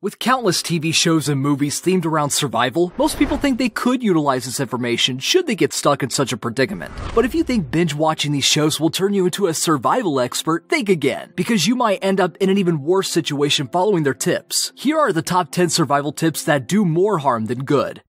With countless TV shows and movies themed around survival, most people think they could utilize this information should they get stuck in such a predicament. But if you think binge watching these shows will turn you into a survival expert, think again, because you might end up in an even worse situation following their tips. Here are the top 10 survival tips that do more harm than good.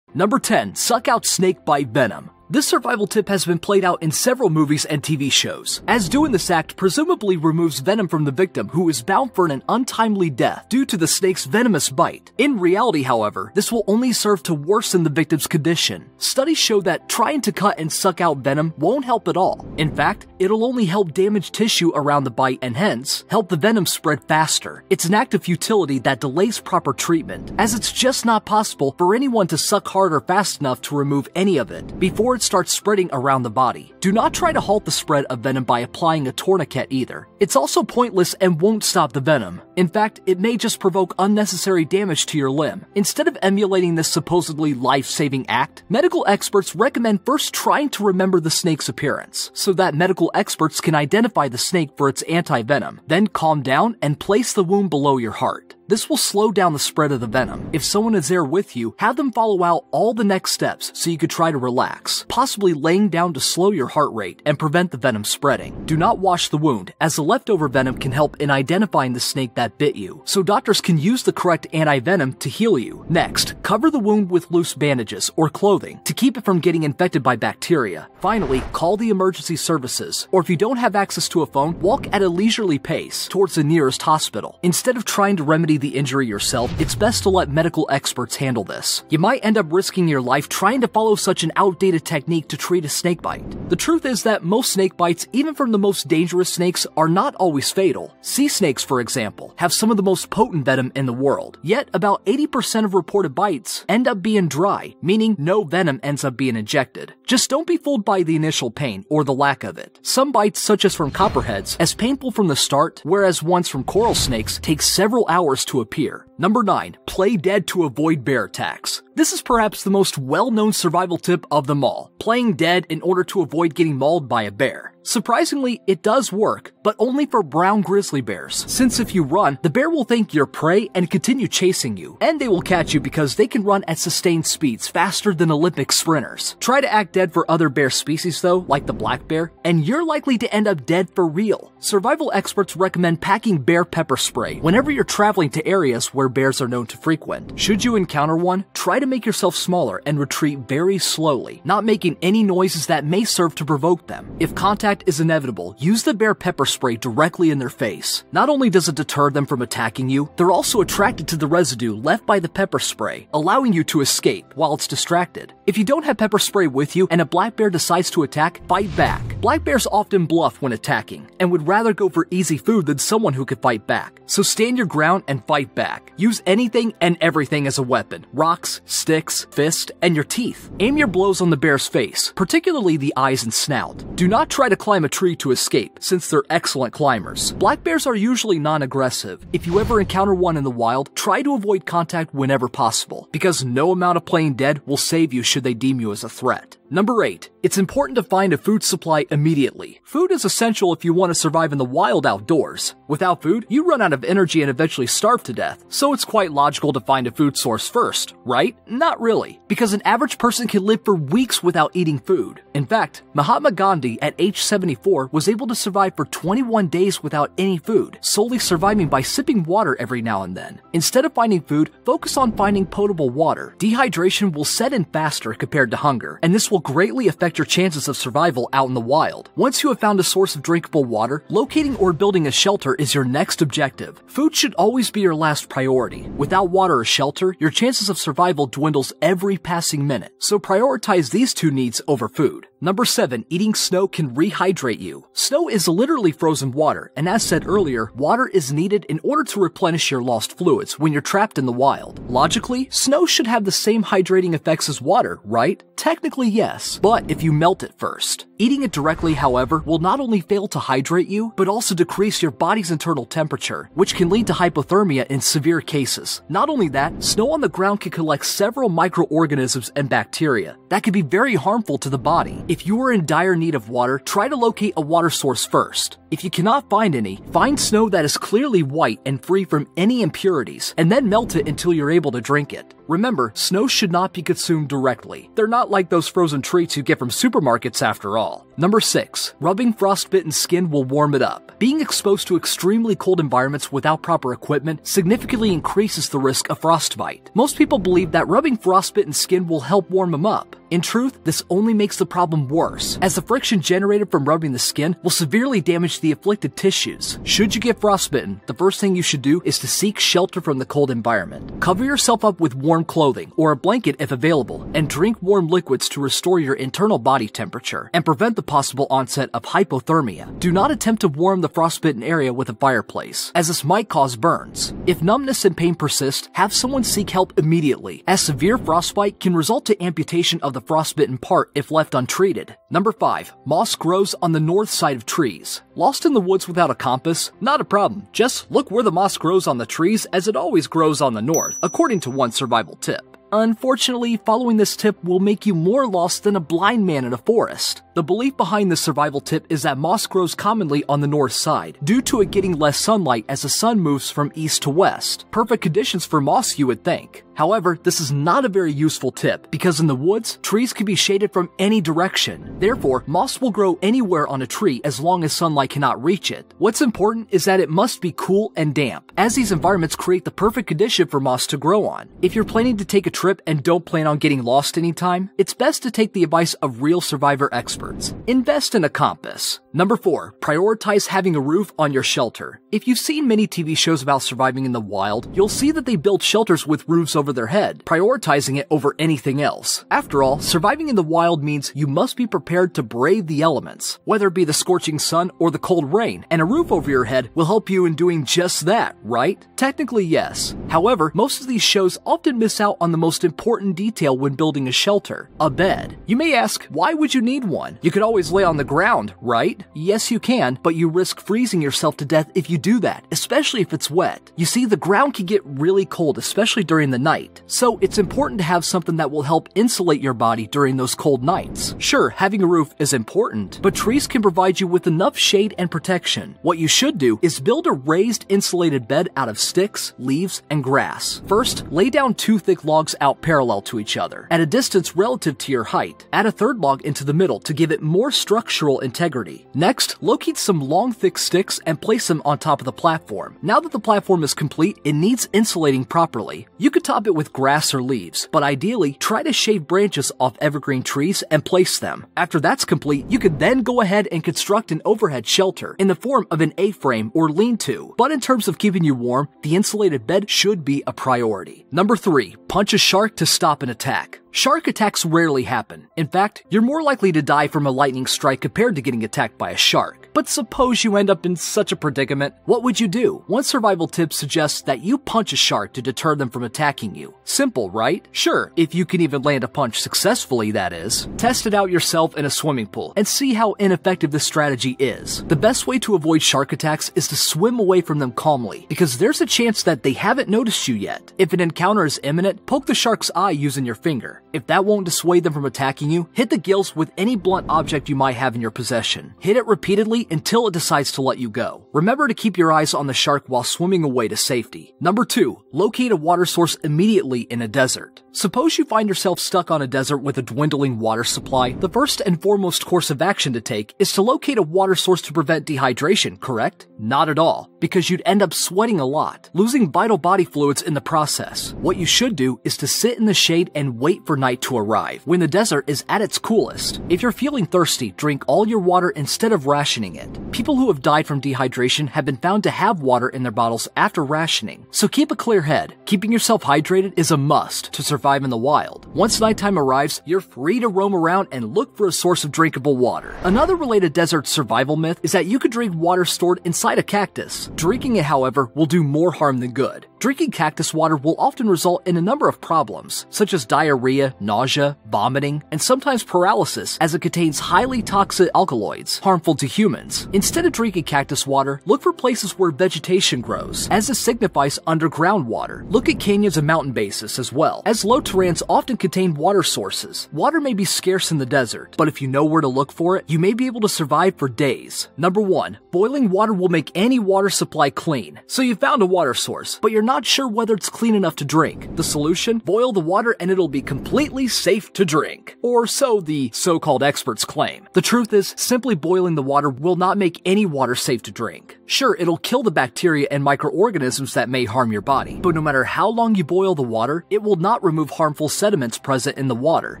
Number 10. Suck out snakebite venom. This survival tip has been played out in several movies and TV shows, as doing this act presumably removes venom from the victim who is bound for an untimely death due to the snake's venomous bite. In reality, however, this will only serve to worsen the victim's condition. Studies show that trying to cut and suck out venom won't help at all. In fact, it'll only help damage tissue around the bite and hence help the venom spread faster. It's an act of futility that delays proper treatment, as it's just not possible for anyone to suck hard or fast enough to remove any of it before it starts spreading around the body. Do not try to halt the spread of venom by applying a tourniquet either. It's also pointless and won't stop the venom. In fact, it may just provoke unnecessary damage to your limb. Instead of emulating this supposedly life-saving act, medical experts recommend first trying to remember the snake's appearance, so that medical experts can identify the snake for its anti-venom. Then calm down and place the wound below your heart. This will slow down the spread of the venom. If someone is there with you, have them follow out all the next steps so you could try to relax, possibly laying down to slow your heart rate and prevent the venom spreading. Do not wash the wound, as the leftover venom can help in identifying the snake that bit you, so doctors can use the correct anti-venom to heal you. Next, cover the wound with loose bandages or clothing to keep it from getting infected by bacteria. Finally, call the emergency services, or if you don't have access to a phone, walk at a leisurely pace towards the nearest hospital. Instead of trying to remedy the injury yourself, it's best to let medical experts handle this. You might end up risking your life trying to follow such an outdated technique to treat a snakebite. The truth is that most snake bites, even from the most dangerous snakes, are not always fatal. Sea snakes, for example, have some of the most potent venom in the world, yet about 80% of reported bites end up being dry, meaning no venom ends up being injected. Just don't be fooled by the initial pain or the lack of it. Some bites, such as from copperheads, as painful from the start, whereas ones from coral snakes take several hours to appear. Number 9. Play dead to avoid bear attacks. This is perhaps the most well-known survival tip of them all, playing dead in order to avoid getting mauled by a bear. Surprisingly, it does work, but only for brown grizzly bears, since if you run, the bear will think you're prey and continue chasing you, and they will catch you because they can run at sustained speeds faster than Olympic sprinters. Try to act dead for other bear species though, like the black bear, and you're likely to end up dead for real. Survival experts recommend packing bear pepper spray whenever you're traveling to areas where bears are known to frequent. Should you encounter one, try to make yourself smaller and retreat very slowly, not making any noises that may serve to provoke them. If contact is inevitable, use the bear pepper spray directly in their face. Not only does it deter them from attacking you, they're also attracted to the residue left by the pepper spray, allowing you to escape while it's distracted. If you don't have pepper spray with you and a black bear decides to attack, fight back. Black bears often bluff when attacking and would rather go for easy food than someone who could fight back. So stand your ground and fight back. Use anything and everything as a weapon: rocks, sticks, fist, and your teeth. Aim your blows on the bear's face, particularly the eyes and snout. Do not try to climb a tree to escape, since they're excellent climbers. Black bears are usually non-aggressive. If you ever encounter one in the wild, try to avoid contact whenever possible, because no amount of playing dead will save you should they deem you as a threat. Number 8. It's important to find a food supply immediately. Food is essential if you want to survive in the wild outdoors. Without food, you run out of energy and eventually starve to death, so it's quite logical to find a food source first, right? Not really, because an average person can live for weeks without eating food. In fact, Mahatma Gandhi at age 74 was able to survive for 21 days without any food, solely surviving by sipping water every now and then. Instead of finding food, focus on finding potable water. Dehydration will set in faster compared to hunger, and this will greatly affect your chances of survival out in the wild. Once you have found a source of drinkable water, locating or building a shelter is your next objective. Food should always be your last priority. Without water or shelter, your chances of survival dwindles every passing minute, so prioritize these two needs over food. Number 7. Eating snow can rehydrate you. Snow is literally frozen water, and as said earlier, water is needed in order to replenish your lost fluids when you're trapped in the wild. Logically, snow should have the same hydrating effects as water, right? Technically yes, but if you melt it first. Eating it directly, however, will not only fail to hydrate you, but also decrease your body's internal temperature, which can lead to hypothermia in severe cases. Not only that, snow on the ground can collect several microorganisms and bacteria that can be very harmful to the body. If you are in dire need of water, try to locate a water source first. If you cannot find any, find snow that is clearly white and free from any impurities, and then melt it until you're able to drink it. Remember, snow should not be consumed directly. They're not like those frozen treats you get from supermarkets after all. Number 6. Rubbing frostbitten skin will warm it up. Being exposed to extremely cold environments without proper equipment significantly increases the risk of frostbite. Most people believe that rubbing frostbitten skin will help warm them up. In truth, this only makes the problem worse, as the friction generated from rubbing the skin will severely damage the afflicted tissues. Should you get frostbitten, the first thing you should do is to seek shelter from the cold environment. Cover yourself up with warm clothing, or a blanket if available, and drink warm liquids to restore your internal body temperature and prevent the possible onset of hypothermia. Do not attempt to warm the frostbitten area with a fireplace, as this might cause burns. If numbness and pain persist, have someone seek help immediately, as severe frostbite can result to amputation of the frostbitten part if left untreated. Number 5. Moss grows on the north side of trees. Lost in the woods without a compass? Not a problem. Just look where the moss grows on the trees, as it always grows on the north, according to one survival tip. Unfortunately, following this tip will make you more lost than a blind man in a forest. The belief behind this survival tip is that moss grows commonly on the north side, due to it getting less sunlight as the sun moves from east to west. Perfect conditions for moss, you would think. However, this is not a very useful tip, because in the woods, trees can be shaded from any direction. Therefore, moss will grow anywhere on a tree as long as sunlight cannot reach it. What's important is that it must be cool and damp, as these environments create the perfect condition for moss to grow on. If you're planning to take a trip and don't plan on getting lost anytime, it's best to take the advice of real survivor experts. Invest in a compass. Number 4. Prioritize having a roof on your shelter. If you've seen many TV shows about surviving in the wild, you'll see that they build shelters with roofs over their head, prioritizing it over anything else. After all, surviving in the wild means you must be prepared to brave the elements, whether it be the scorching sun or the cold rain, and a roof over your head will help you in doing just that, right? Technically, yes. However, most of these shows often miss out on the most important detail when building a shelter: a bed. You may ask, why would you need one? You could always lay on the ground, right? Yes, you can, but you risk freezing yourself to death if you do that, especially if it's wet. You see, the ground can get really cold, especially during the night. So it's important to have something that will help insulate your body during those cold nights. Sure, having a roof is important, but trees can provide you with enough shade and protection. What you should do is build a raised insulated bed out of sticks, leaves, and grass. First, lay down 2 thick logs out parallel to each other, at a distance relative to your height. Add a third log into the middle to give it more structural integrity. Next, locate some long thick sticks and place them on top of the platform. Now that the platform is complete, it needs insulating properly. You could top it with grass or leaves, but ideally, try to shave branches off evergreen trees and place them. After that's complete, you could then go ahead and construct an overhead shelter in the form of an A-frame or lean-to. But in terms of keeping you warm, the insulated bed should be a priority. Number 3. Punch a shark to stop an attack. Shark attacks rarely happen. In fact, you're more likely to die from a lightning strike compared to getting attacked by a shark. But suppose you end up in such a predicament, what would you do? One survival tip suggests that you punch a shark to deter them from attacking you. Simple, right? Sure, if you can even land a punch successfully, that is. Test it out yourself in a swimming pool and see how ineffective this strategy is. The best way to avoid shark attacks is to swim away from them calmly, because there's a chance that they haven't noticed you yet. If an encounter is imminent, poke the shark's eye using your finger. If that won't dissuade them from attacking you, hit the gills with any blunt object you might have in your possession. Hit it repeatedly until it decides to let you go. Remember to keep your eyes on the shark while swimming away to safety. Number 2. Locate a water source immediately in a desert. Suppose you find yourself stuck on a desert with a dwindling water supply. The first and foremost course of action to take is to locate a water source to prevent dehydration, correct? Not at all, because you'd end up sweating a lot, losing vital body fluids in the process. What you should do is to sit in the shade and wait for night to arrive, when the desert is at its coolest. If you're feeling thirsty, drink all your water instead of rationing it. People who have died from dehydration have been found to have water in their bottles after rationing. So keep a clear head. Keeping yourself hydrated is a must to survive in the wild. Once nighttime arrives, you're free to roam around and look for a source of drinkable water. Another related desert survival myth is that you could drink water stored inside a cactus. Drinking it, however, will do more harm than good. Drinking cactus water will often result in a number of problems, such as diarrhea, nausea, vomiting, and sometimes paralysis, as it contains highly toxic alkaloids, harmful to humans. Instead of drinking cactus water, look for places where vegetation grows, as this signifies underground water. Look at canyons and mountain bases as well, as low terrains often contain water sources. Water may be scarce in the desert, but if you know where to look for it, you may be able to survive for days. Number 1. Boiling water will make any water supply clean. So you found a water source, but you're not sure whether it's clean enough to drink. The solution? Boil the water and it'll be completely safe to drink. Or so the so-called experts claim. The truth is, simply boiling the water will not make any water safe to drink. Sure, it'll kill the bacteria and microorganisms that may harm your body, but no matter how long you boil the water, it will not remove harmful sediments present in the water.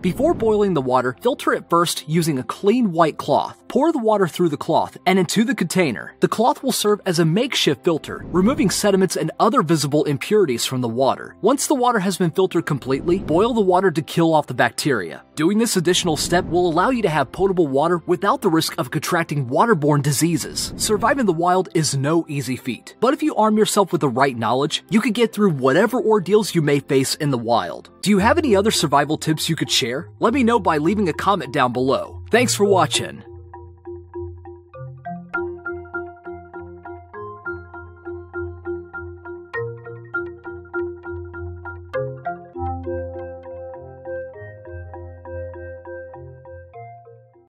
Before boiling the water, filter it first using a clean white cloth. Pour the water through the cloth and into the container. The cloth will serve as a makeshift filter, removing sediments and other visible impurities from the water. Once the water has been filtered completely, boil the water to kill off the bacteria. Doing this additional step will allow you to have potable water without the risk of contracting waterborne diseases. Surviving the wild is no easy feat, but if you arm yourself with the right knowledge, you can get through whatever ordeals you may face in the wild. Do you have any other survival tips you could share? Let me know by leaving a comment down below. Thanks for watching.